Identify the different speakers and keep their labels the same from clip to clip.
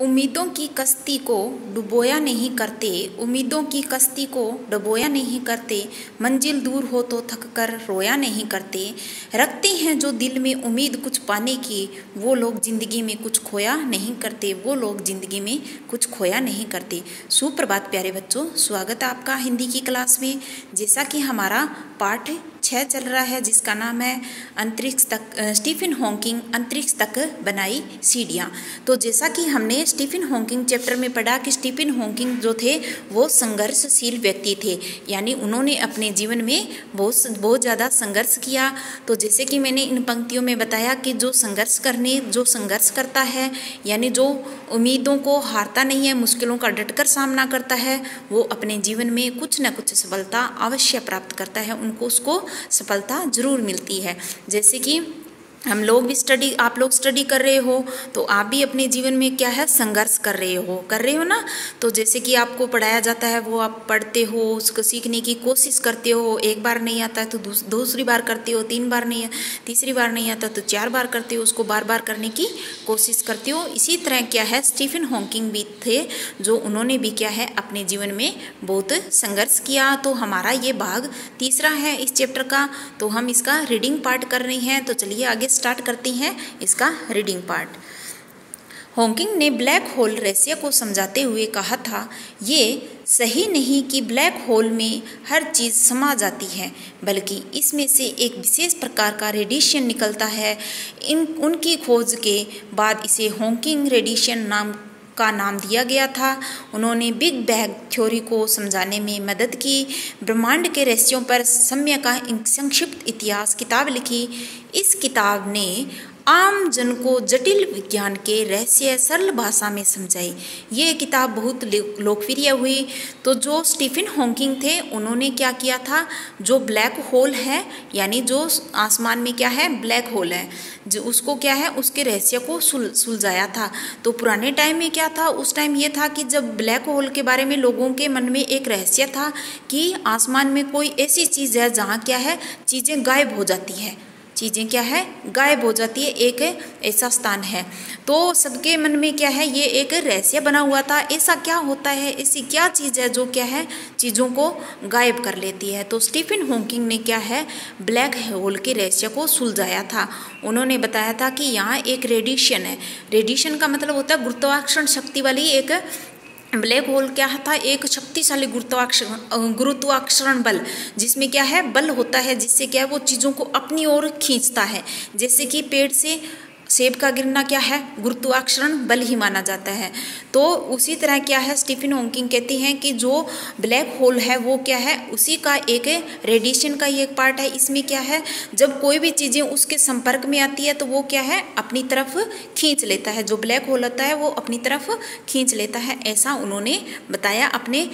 Speaker 1: उम्मीदों की कश्ती को डुबोया नहीं करते, उम्मीदों की कश्ती को डुबोया नहीं करते, मंजिल दूर हो तो थक कर रोया नहीं करते। रखते हैं जो दिल में उम्मीद कुछ पाने की, वो लोग ज़िंदगी में कुछ खोया नहीं करते, वो लोग ज़िंदगी में कुछ खोया नहीं करते। सुप्रभात प्यारे बच्चों, स्वागत है आपका हिंदी की क्लास में। जैसा कि हमारा पाठ 6 चल रहा है जिसका नाम है अंतरिक्ष तक, स्टीफन हॉकिंग अंतरिक्ष तक बनाई सीढ़ियाँ। तो जैसा कि हमने स्टीफन हॉकिंग चैप्टर में पढ़ा कि स्टीफन हॉकिंग जो थे वो संघर्षशील व्यक्ति थे, यानी उन्होंने अपने जीवन में बहुत ज़्यादा संघर्ष किया। तो जैसे कि मैंने इन पंक्तियों में बताया कि जो संघर्ष करता है, यानी जो उम्मीदों को हारता नहीं है, मुश्किलों का डटकर सामना करता है, वो अपने जीवन में कुछ न कुछ सफलता अवश्य प्राप्त करता है, उसको सफलता जरूर मिलती है। जैसे कि हम लोग भी आप लोग स्टडी कर रहे हो तो आप भी अपने जीवन में क्या है संघर्ष कर रहे हो ना। तो जैसे कि आपको पढ़ाया जाता है वो आप पढ़ते हो, उसको सीखने की कोशिश करते हो, एक बार नहीं आता है तो दूसरी बार करते हो, तीसरी बार नहीं आता तो 4 बार करते हो, उसको बार बार करने की कोशिश करते हो। इसी तरह क्या है स्टीफन हॉकिंग भी थे, जो उन्होंने भी क्या है अपने जीवन में बहुत संघर्ष किया। तो हमारा ये भाग तीसरा है इस चैप्टर का, तो हम इसका रीडिंग पार्ट कर रहे हैं। तो चलिए आगे स्टार्ट करते हैं इसका रीडिंग पार्ट। हॉकिंग ने ब्लैक होल रहस्य को समझाते हुए कहा था, ये सही नहीं कि ब्लैक होल में हर चीज़ समा जाती है, बल्कि इसमें से एक विशेष प्रकार का रेडिएशन निकलता है। उनकी खोज के बाद इसे हॉकिंग रेडिएशन नाम दिया गया था। उन्होंने बिग बैंग थ्योरी को समझाने में मदद की, ब्रह्मांड के रहस्यों पर समय का संक्षिप्त इतिहास किताब लिखी। इस किताब ने आम जन को जटिल विज्ञान के रहस्य सरल भाषा में समझाई। ये किताब बहुत लोकप्रिय हुई। तो जो स्टीफन हॉकिंग थे उन्होंने क्या किया था, जो ब्लैक होल है, यानी जो आसमान में क्या है ब्लैक होल है, जो उसको क्या है उसके रहस्य को सुलझाया था। तो पुराने टाइम में क्या था, उस टाइम ये था कि जब ब्लैक होल के बारे में लोगों के मन में एक रहस्य था कि आसमान में कोई ऐसी चीज़ है जहाँ क्या है चीज़ें गायब हो जाती है, चीज़ें क्या है गायब हो जाती है, एक ऐसा स्थान है। तो सबके मन में क्या है ये एक रहस्य बना हुआ था, ऐसा क्या होता है, ऐसी क्या चीज़ है जो क्या है चीज़ों को गायब कर लेती है। तो स्टीफन हॉकिंग ने क्या है ब्लैक होल के रहस्य को सुलझाया था। उन्होंने बताया था कि यहाँ एक रेडिएशन है, रेडिएशन का मतलब होता है गुरुत्वाकर्षण शक्ति वाली एक ब्लैक होल क्या था, एक शक्तिशाली गुरुत्वाकर्षण बल, जिसमें क्या है बल होता है, जिससे क्या है वो चीज़ों को अपनी ओर खींचता है। जैसे कि पेड़ से सेब का गिरना क्या है गुरुत्वाकर्षण बल ही माना जाता है। तो उसी तरह क्या है स्टीफन हॉकिंग कहती हैं कि जो ब्लैक होल है वो क्या है उसी का एक रेडिएशन का ही एक पार्ट है। इसमें क्या है जब कोई भी चीज़ें उसके संपर्क में आती है तो वो क्या है अपनी तरफ खींच लेता है, जो ब्लैक होल होता है वो अपनी तरफ खींच लेता है, ऐसा उन्होंने बताया अपने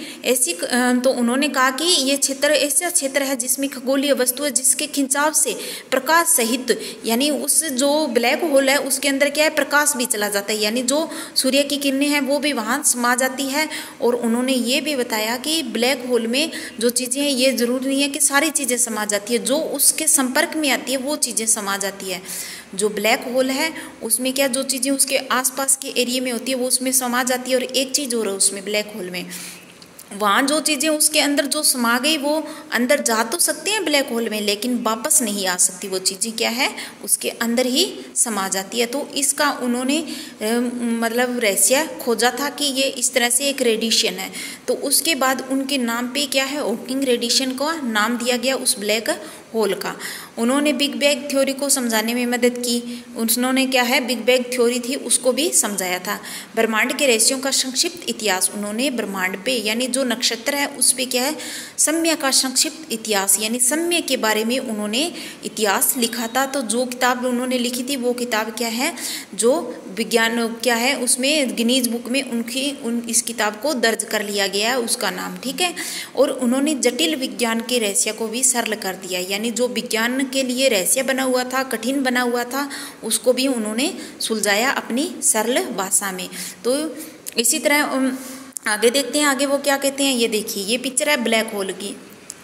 Speaker 1: तो उन्होंने कहा कि ये क्षेत्र ऐसा क्षेत्र है जिसमें खगोलीय वस्तु है जिसके खिंचाव से प्रकाश सहित, यानी उस जो ब्लैक होल है उसके अंदर क्या है प्रकाश भी चला जाता है, यानी जो सूर्य की किरणें हैं वो भी वहाँ समा जाती है। और उन्होंने ये भी बताया कि ब्लैक होल में जो चीज़ें हैं ये ज़रूरी नहीं है कि सारी चीज़ें समा जाती है, जो उसके संपर्क में आती है वो चीज़ें समा जाती है। जो ब्लैक होल है उसमें क्या जो चीज़ें उसके आसपास के एरिया में होती है वो उसमें समा जाती है। और एक चीज़ हो रहा है उसमें ब्लैक होल में, वहाँ जो चीज़ें उसके अंदर जो समा गई वो अंदर जा तो सकते हैं ब्लैक होल में, लेकिन वापस नहीं आ सकती, वो चीज़ें क्या है उसके अंदर ही समा जाती है। तो इसका उन्होंने मतलब रहस्य खोजा था कि ये इस तरह से एक रेडिएशन है। तो उसके बाद उनके नाम पे क्या है हॉकिंग रेडिएशन का नाम दिया गया उस ब्लैक होल का। उन्होंने बिग बैंग थ्योरी को समझाने में मदद की, उन्होंने क्या है बिग बैंग थ्योरी थी उसको भी समझाया था। ब्रह्मांड के रहस्यों का संक्षिप्त इतिहास, उन्होंने ब्रह्मांड पे यानी जो नक्षत्र है उस पे क्या है समय का संक्षिप्त इतिहास, यानी समय के बारे में उन्होंने इतिहास लिखा था। तो जो किताब उन्होंने लिखी थी वो किताब क्या है जो विज्ञान क्या है उसमें गिनीज बुक में इस किताब को दर्ज कर लिया गया है उसका नाम, ठीक है। और उन्होंने जटिल विज्ञान के रहस्य को भी सरल कर दिया, यानी जो विज्ञान के लिए रहस्य बना हुआ था कठिन बना हुआ था उसको भी उन्होंने सुलझाया अपनी सरल भाषा में। तो इसी तरह आगे देखते हैं आगे वो क्या कहते हैं। ये देखिए ये पिक्चर है ब्लैक होल की,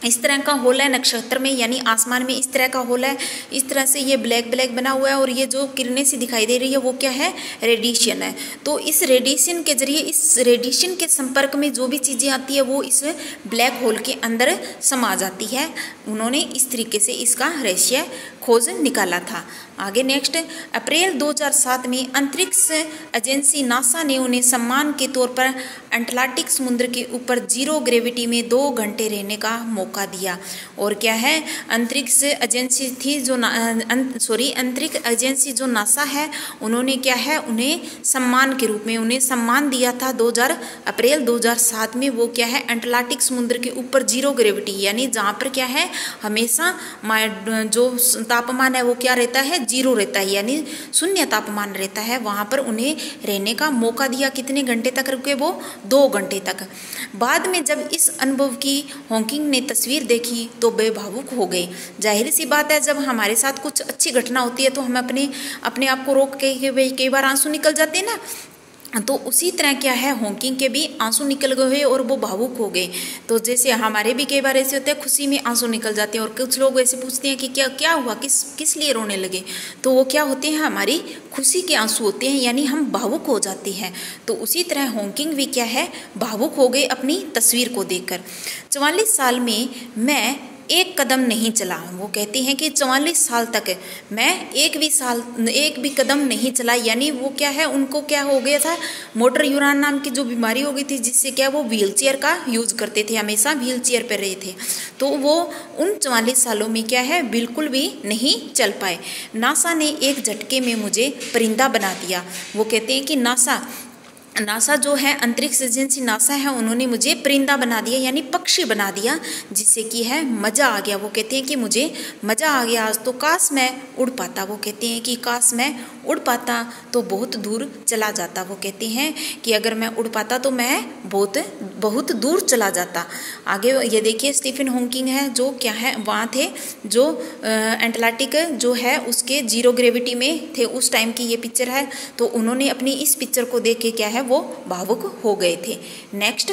Speaker 1: इस तरह का होला है नक्षत्र में, यानी आसमान में इस तरह का होला है, इस तरह से ये ब्लैक ब्लैक बना हुआ है और ये जो किरणें सी दिखाई दे रही है वो क्या है, रेडिएशन है। तो इस रेडिएशन के जरिए, इस रेडिएशन के संपर्क में जो भी चीज़ें आती है वो इस ब्लैक होल के अंदर समा जाती है। उन्होंने इस तरीके से इसका रहस्य खोज निकाला था। आगे नेक्स्ट, अप्रैल 2007 में अंतरिक्ष एजेंसी नासा ने उन्हें सम्मान के तौर पर अटलांटिक समुद्र के ऊपर जीरो ग्रेविटी में 2 घंटे रहने का मौका दिया। और क्या है, अंतरिक्ष एजेंसी थी जो अंतरिक्ष एजेंसी जो नासा है, उन्होंने क्या है, उन्हें सम्मान के रूप में उन्हें सम्मान दिया था अप्रैल 2007 में। वो क्या है, अटलांटिक समुद्र के ऊपर जीरो ग्रेविटी, यानी जहाँ पर क्या है, हमेशा जो तापमान है वो क्या रहता है, जीरो रहता है, यानी शून्य तापमान रहता है। वहाँ पर उन्हें रहने का मौका दिया। कितने घंटे तक रुके वो, 2 घंटे तक। बाद में जब इस अनुभव की हॉकिंग ने तस्वीर देखी तो वे भावुक हो गए। जाहिर सी बात है, जब हमारे साथ कुछ अच्छी घटना होती है तो हम अपने आप को रोक के कई बार आंसू निकल जाते हैं ना, तो उसी तरह क्या है, हॉकिंग के भी आंसू निकल गए और वो भावुक हो गए। तो जैसे हमारे भी कई बार ऐसे होते हैं, खुशी में आंसू निकल जाते हैं और कुछ लोग ऐसे पूछते हैं कि क्या हुआ, किस लिए रोने लगे, तो वो क्या होते हैं, हमारी खुशी के आंसू होते हैं, यानी हम भावुक हो जाते हैं। तो उसी तरह हॉकिंग भी क्या है, भावुक हो गए अपनी तस्वीर को देखकर। 44 साल में मैं एक कदम नहीं चला। वो कहती हैं कि 44 साल तक मैं एक भी कदम नहीं चला, यानी वो क्या है, उनको क्या हो गया था, मोटर न्यूरॉन नाम की जो बीमारी हो गई थी, जिससे क्या वो व्हील चेयर का यूज करते थे, हमेशा व्हील चेयर पर रहे थे। तो वो उन 44 सालों में क्या है, बिल्कुल भी नहीं चल पाए। नासा ने एक झटके में मुझे परिंदा बना दिया। वो कहते हैं कि नासा जो है, अंतरिक्ष एजेंसी नासा है, उन्होंने मुझे परिंदा बना दिया, यानी पक्षी बना दिया, जिससे कि है मज़ा आ गया। वो कहते हैं कि मुझे मज़ा आ गया आज, तो काश मैं उड़ पाता। वो कहते हैं कि काश मैं उड़ पाता तो बहुत दूर चला जाता। वो कहते हैं कि अगर मैं उड़ पाता तो मैं बहुत दूर चला जाता। आगे ये देखिए, स्टीफन हॉकिंग है जो क्या है, वहाँ थे जो अटलांटिक जो है उसके जीरो ग्रेविटी में थे, उस टाइम की ये पिक्चर है। तो उन्होंने अपनी इस पिक्चर को देख के क्या है, वो भावुक हो गए थे। नेक्स्ट,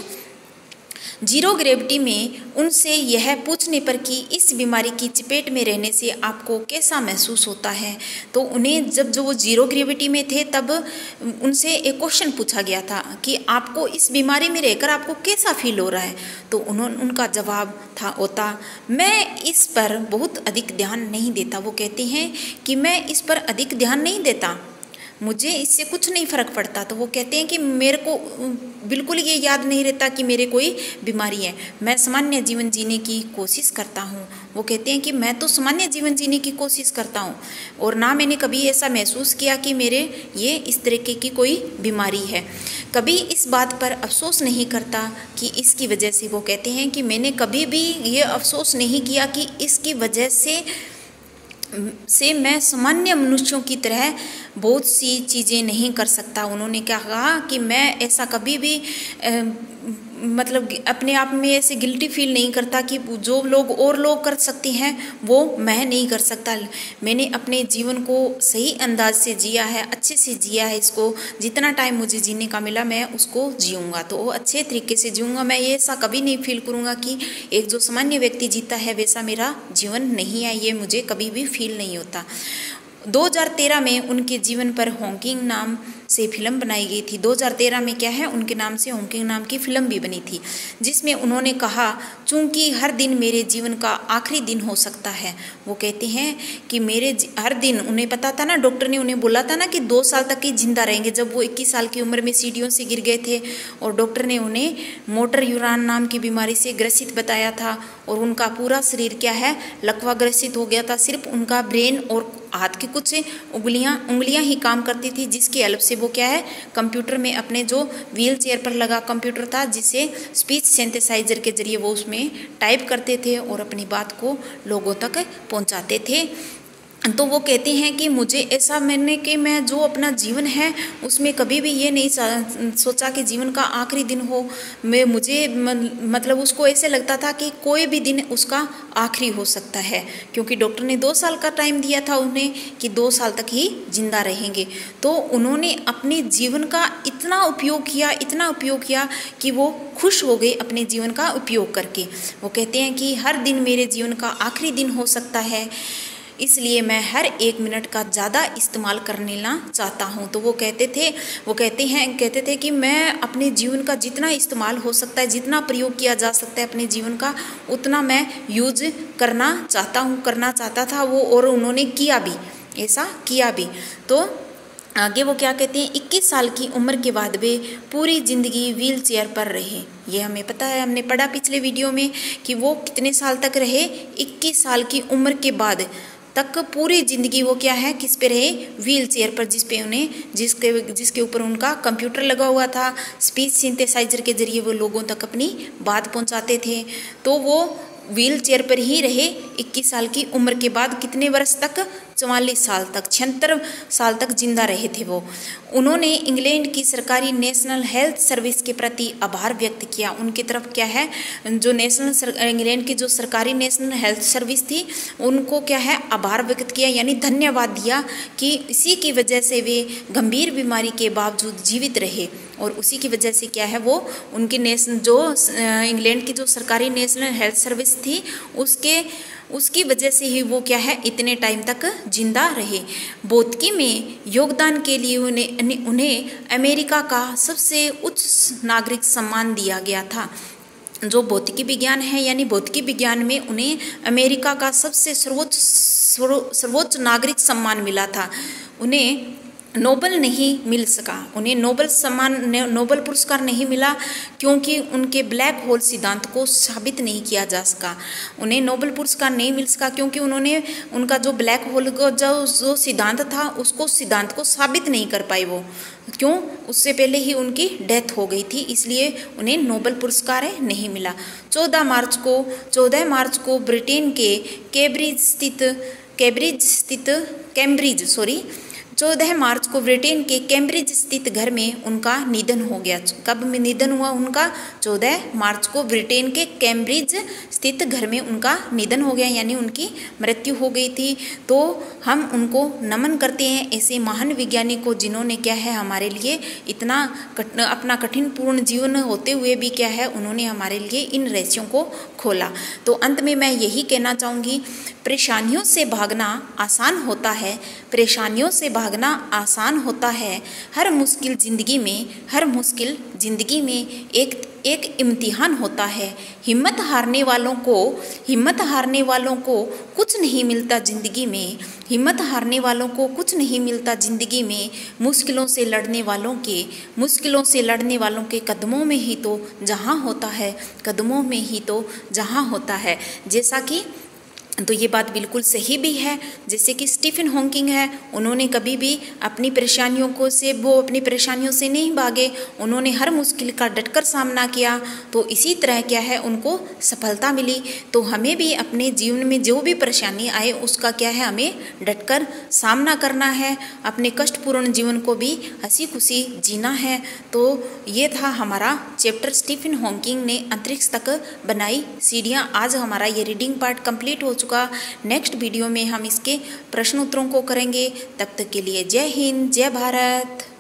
Speaker 1: जीरो ग्रेविटी में उनसे यह पूछने पर कि इस बीमारी की चपेट में रहने से आपको कैसा महसूस होता है, तो उन्हें जो वो जीरो ग्रेविटी में थे तब उनसे एक क्वेश्चन पूछा गया था कि आपको इस बीमारी में रहकर आपको कैसा फील हो रहा है। तो उनका जवाब होता मैं इस पर बहुत अधिक ध्यान नहीं देता। वो कहते हैं कि मैं इस पर अधिक ध्यान नहीं देता, मुझे इससे कुछ नहीं फ़र्क पड़ता। तो वो कहते हैं कि मेरे को बिल्कुल ये याद नहीं रहता कि मेरे कोई बीमारी है, मैं सामान्य जीवन जीने की कोशिश करता हूँ। वो कहते हैं कि मैं तो सामान्य जीवन जीने की कोशिश करता हूँ और ना मैंने कभी ऐसा महसूस किया कि मेरे ये इस तरीके की कोई बीमारी है। कभी इस बात पर अफसोस नहीं करता कि इसकी वजह से, वो कहते हैं कि मैंने कभी भी ये अफसोस नहीं किया कि इसकी वजह से मैं सामान्य मनुष्यों की तरह बहुत सी चीज़ें नहीं कर सकता। उन्होंने क्या कहा कि मैं ऐसा कभी भी मतलब अपने आप में ऐसे गिल्टी फील नहीं करता कि जो लोग कर सकते हैं वो मैं नहीं कर सकता। मैंने अपने जीवन को सही अंदाज से जिया है, अच्छे से जिया है, इसको जितना टाइम मुझे जीने का मिला मैं उसको जीऊँगा, तो अच्छे तरीके से जीऊँगा। मैं ये ऐसा कभी नहीं फील करूँगा कि एक जो सामान्य व्यक्ति जीता है वैसा मेरा जीवन नहीं है, ये मुझे कभी भी फील नहीं होता। 2013 में उनके जीवन पर हॉकिंग नाम से फिल्म बनाई गई थी। 2013 में क्या है, उनके नाम से हॉकिंग नाम की फिल्म भी बनी थी, जिसमें उन्होंने कहा चूँकि हर दिन मेरे जीवन का आखिरी दिन हो सकता है। वो कहते हैं कि हर दिन, उन्हें पता था ना, डॉक्टर ने उन्हें बोला था ना कि 2 साल तक ही जिंदा रहेंगे, जब वो 21 साल की उम्र में सीढ़ियों से गिर गए थे और डॉक्टर ने उन्हें मोटर न्यूरॉन नाम की बीमारी से ग्रसित बताया था और उनका पूरा शरीर क्या है, लकवा ग्रसित हो गया था। सिर्फ उनका ब्रेन और हाथ की कुछ उंगलियां ही काम करती थी, जिसकी हेल्प से वो क्या है, कंप्यूटर में अपने जो व्हील चेयर पर लगा कंप्यूटर था, जिसे स्पीच सिंथेसाइजर के जरिए वो उसमें टाइप करते थे और अपनी बात को लोगों तक पहुंचाते थे। तो वो कहते हैं कि मुझे ऐसा मैंने कि मैं जो अपना जीवन है उसमें कभी भी ये नहीं सोचा कि जीवन का आखिरी दिन हो। मुझे मतलब उसको ऐसे लगता था कि कोई भी दिन उसका आखिरी हो सकता है, क्योंकि डॉक्टर ने 2 साल का टाइम दिया था उन्हें कि 2 साल तक ही जिंदा रहेंगे। तो उन्होंने अपने जीवन का इतना उपयोग किया कि वो खुश हो गए अपने जीवन का उपयोग करके। वो कहते हैं कि हर दिन मेरे जीवन का आखिरी दिन हो सकता है, इसलिए मैं हर 1 मिनट का ज़्यादा इस्तेमाल कर लेना चाहता हूँ। तो वो कहते थे कि मैं अपने जीवन का जितना इस्तेमाल हो सकता है, जितना प्रयोग किया जा सकता है अपने जीवन का, उतना मैं यूज करना चाहता था वो, और उन्होंने ऐसा किया भी। तो आगे वो क्या कहते हैं, 21 साल की उम्र के बाद वे पूरी ज़िंदगी व्हील चेयर पर रहे। ये हमें पता है, हमने पढ़ा पिछले वीडियो में कि वो कितने साल तक रहे। 21 साल की उम्र के बाद तक पूरी ज़िंदगी वो क्या है, किस पे रहे, व्हील चेयर पर, जिसके ऊपर उनका कंप्यूटर लगा हुआ था। स्पीच सिंथेसाइजर के जरिए वो लोगों तक अपनी बात पहुंचाते थे। तो वो व्हील चेयर पर ही रहे 21 साल की उम्र के बाद। कितने वर्ष तक, 44 साल तक, 76 साल तक जिंदा रहे थे वो। उन्होंने इंग्लैंड की सरकारी नेशनल हेल्थ सर्विस के प्रति आभार व्यक्त किया। उनकी तरफ क्या है, जो इंग्लैंड की जो सरकारी नेशनल हेल्थ सर्विस थी, उनको क्या है, आभार व्यक्त किया, यानी धन्यवाद दिया कि इसी की वजह से वे गंभीर बीमारी के बावजूद जीवित रहे। और उसी की वजह से क्या है, वो उनकी इंग्लैंड की जो सरकारी नेशनल हेल्थ सर्विस थी, उसकी वजह से ही वो क्या है, इतने टाइम तक जिंदा रहे। भौतिकी में योगदान के लिए उन्हें अमेरिका का सबसे उच्च नागरिक सम्मान दिया गया था। जो भौतिकी विज्ञान है, यानी भौतिकी विज्ञान में उन्हें अमेरिका का सबसे सर्वोच्च नागरिक सम्मान मिला था। उन्हें नोबेल नहीं मिल सका, उन्हें नोबेल पुरस्कार नहीं मिला, क्योंकि उनके ब्लैक होल सिद्धांत को साबित नहीं किया जा सका। उन्हें नोबेल पुरस्कार नहीं मिल सका क्योंकि उनका जो ब्लैक होल का जो सिद्धांत था, उसको सिद्धांत को साबित नहीं कर पाए वो। क्यों? उससे पहले ही उनकी डेथ हो गई थी, इसलिए उन्हें नोबेल पुरस्कार नहीं मिला। 14 मार्च को ब्रिटेन के चौदह मार्च को ब्रिटेन के कैम्ब्रिज स्थित घर में उनका निधन हो गया। कब में निधन हुआ उनका? 14 मार्च को ब्रिटेन के कैम्ब्रिज स्थित घर में उनका निधन हो गया, यानी उनकी मृत्यु हो गई थी। तो हम उनको नमन करते हैं, ऐसे महान वैज्ञानिक को, जिन्होंने क्या है, हमारे लिए इतना अपना कठिन पूर्ण जीवन होते हुए भी क्या है, उन्होंने हमारे लिए इन रहस्यों को खोला। तो अंत में मैं यही कहना चाहूँगी, परेशानियों से भागना आसान होता है, हर मुश्किल जिंदगी में एक इम्तिहान होता है। हिम्मत हारने वालों को कुछ नहीं मिलता जिंदगी में, मुश्किलों से लड़ने वालों के कदमों में ही तो जहां होता है। जैसा कि तो ये बात बिल्कुल सही भी है, जैसे कि स्टीफन हॉकिंग है, उन्होंने कभी भी अपनी परेशानियों से नहीं भागे, उन्होंने हर मुश्किल का डटकर सामना किया, तो इसी तरह क्या है, उनको सफलता मिली। तो हमें भी अपने जीवन में जो भी परेशानी आए उसका क्या है, हमें डटकर सामना करना है, अपने कष्टपूर्ण जीवन को भी हंसी खुशी जीना है। तो ये था हमारा चैप्टर, स्टीफन हॉकिंग ने अंतरिक्ष तक बनाई सीढ़ियाँ। आज हमारा ये रीडिंग पार्ट कंप्लीट हो चुका। नेक्स्ट वीडियो में हम इसके प्रश्न उत्तरों को करेंगे। तब तक के लिए जय हिंद, जय भारत।